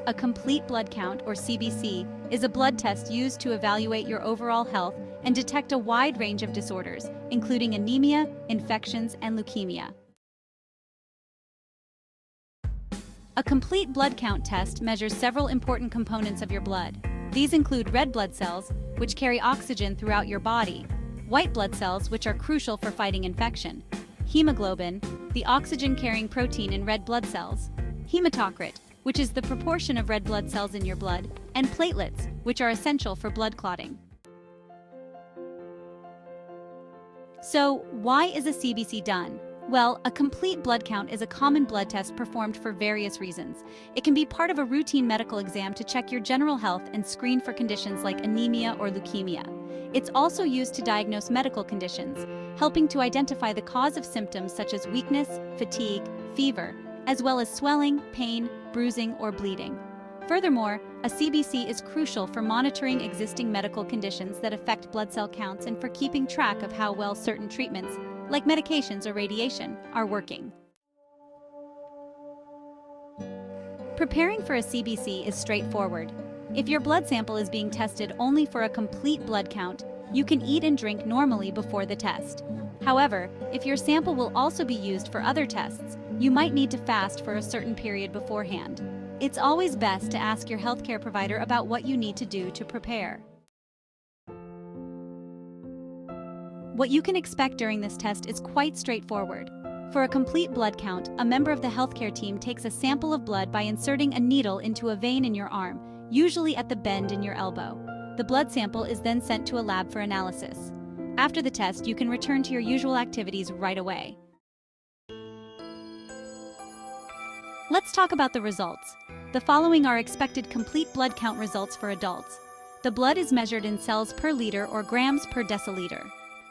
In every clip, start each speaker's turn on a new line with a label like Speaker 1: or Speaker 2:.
Speaker 1: A complete blood count, or CBC, is a blood test used to evaluate your overall health and detect a wide range of disorders, including anemia, infections, and leukemia. A complete blood count test measures several important components of your blood. These include red blood cells, which carry oxygen throughout your body, white blood cells, which are crucial for fighting infection, hemoglobin, the oxygen-carrying protein in red blood cells, hematocrit, which is the proportion of red blood cells in your blood, and platelets, which are essential for blood clotting. So, why is a CBC done? Well, a complete blood count is a common blood test performed for various reasons. It can be part of a routine medical exam to check your general health and screen for conditions like anemia or leukemia. It's also used to diagnose medical conditions, helping to identify the cause of symptoms such as weakness, fatigue, fever, as well as swelling, pain, bruising, or bleeding. Furthermore, a CBC is crucial for monitoring existing medical conditions that affect blood cell counts and for keeping track of how well certain treatments, like medications or radiation, are working. Preparing for a CBC is straightforward. If your blood sample is being tested only for a complete blood count, you can eat and drink normally before the test. However, if your sample will also be used for other tests, you might need to fast for a certain period beforehand. It's always best to ask your healthcare provider about what you need to do to prepare. What you can expect during this test is quite straightforward. For a complete blood count, a member of the healthcare team takes a sample of blood by inserting a needle into a vein in your arm, usually at the bend in your elbow. The blood sample is then sent to a lab for analysis. After the test, you can return to your usual activities right away. Let's talk about the results. The following are expected complete blood count results for adults. The blood is measured in cells per liter or grams per deciliter.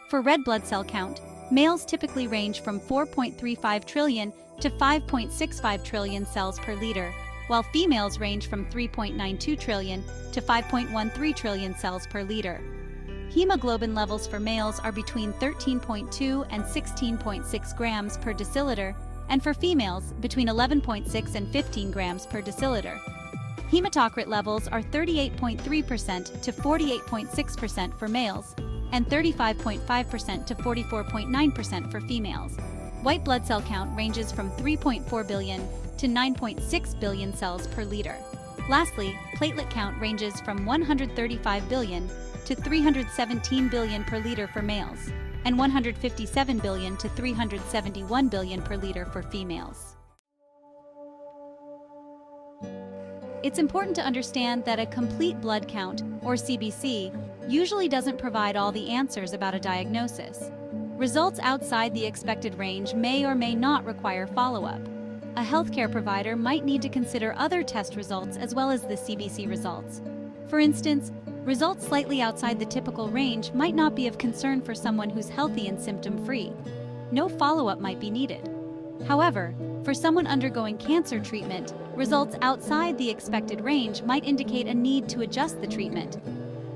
Speaker 1: For red blood cell count, males typically range from 4.35 trillion to 5.65 trillion cells per liter, while females range from 3.92 trillion to 5.13 trillion cells per liter. Hemoglobin levels for males are between 13.2 and 16.6 grams per deciliter, and for females, between 11.6 and 15 grams per deciliter. Hematocrit levels are 38.3% to 48.6% for males, and 35.5% to 44.9% for females. White blood cell count ranges from 3.4 billion to 9.6 billion cells per liter. Lastly, platelet count ranges from 135 billion to 317 billion per liter for males, and 157 billion to 371 billion per liter for females. It's important to understand that a complete blood count, or CBC, usually doesn't provide all the answers about a diagnosis. Results outside the expected range may or may not require follow-up. A healthcare provider might need to consider other test results as well as the CBC results. For instance, results slightly outside the typical range might not be of concern for someone who's healthy and symptom-free. No follow-up might be needed. However, for someone undergoing cancer treatment, results outside the expected range might indicate a need to adjust the treatment.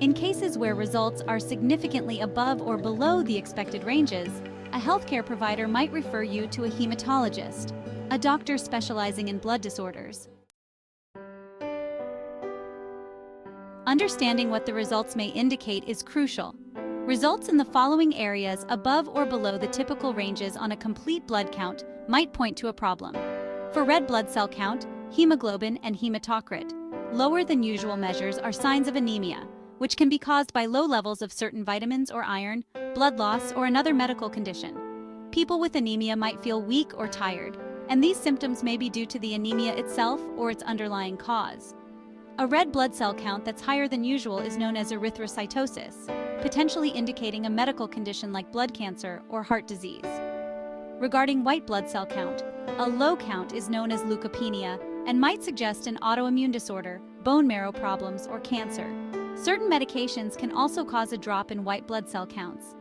Speaker 1: In cases where results are significantly above or below the expected ranges, a healthcare provider might refer you to a hematologist, a doctor specializing in blood disorders. Understanding what the results may indicate is crucial. Results in the following areas above or below the typical ranges on a complete blood count might point to a problem. For red blood cell count, hemoglobin and hematocrit, lower than usual measures are signs of anemia, which can be caused by low levels of certain vitamins or iron, blood loss, or another medical condition. People with anemia might feel weak or tired, and these symptoms may be due to the anemia itself or its underlying cause. A red blood cell count that's higher than usual is known as erythrocytosis, potentially indicating a medical condition like blood cancer or heart disease. Regarding white blood cell count, a low count is known as leukemia and might suggest an autoimmune disorder, bone marrow problems, or cancer. Certain medications can also cause a drop in white blood cell counts.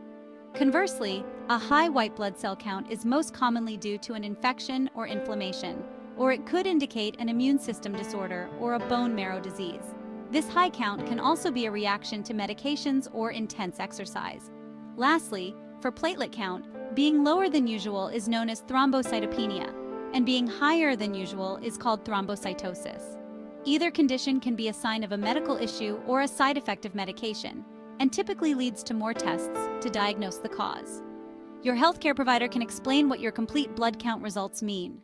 Speaker 1: Conversely, a high white blood cell count is most commonly due to an infection or inflammation, or it could indicate an immune system disorder or a bone marrow disease. This high count can also be a reaction to medications or intense exercise. Lastly, for platelet count, being lower than usual is known as thrombocytopenia, and being higher than usual is called thrombocytosis. Either condition can be a sign of a medical issue or a side effect of medication, and typically leads to more tests to diagnose the cause. Your healthcare provider can explain what your complete blood count results mean.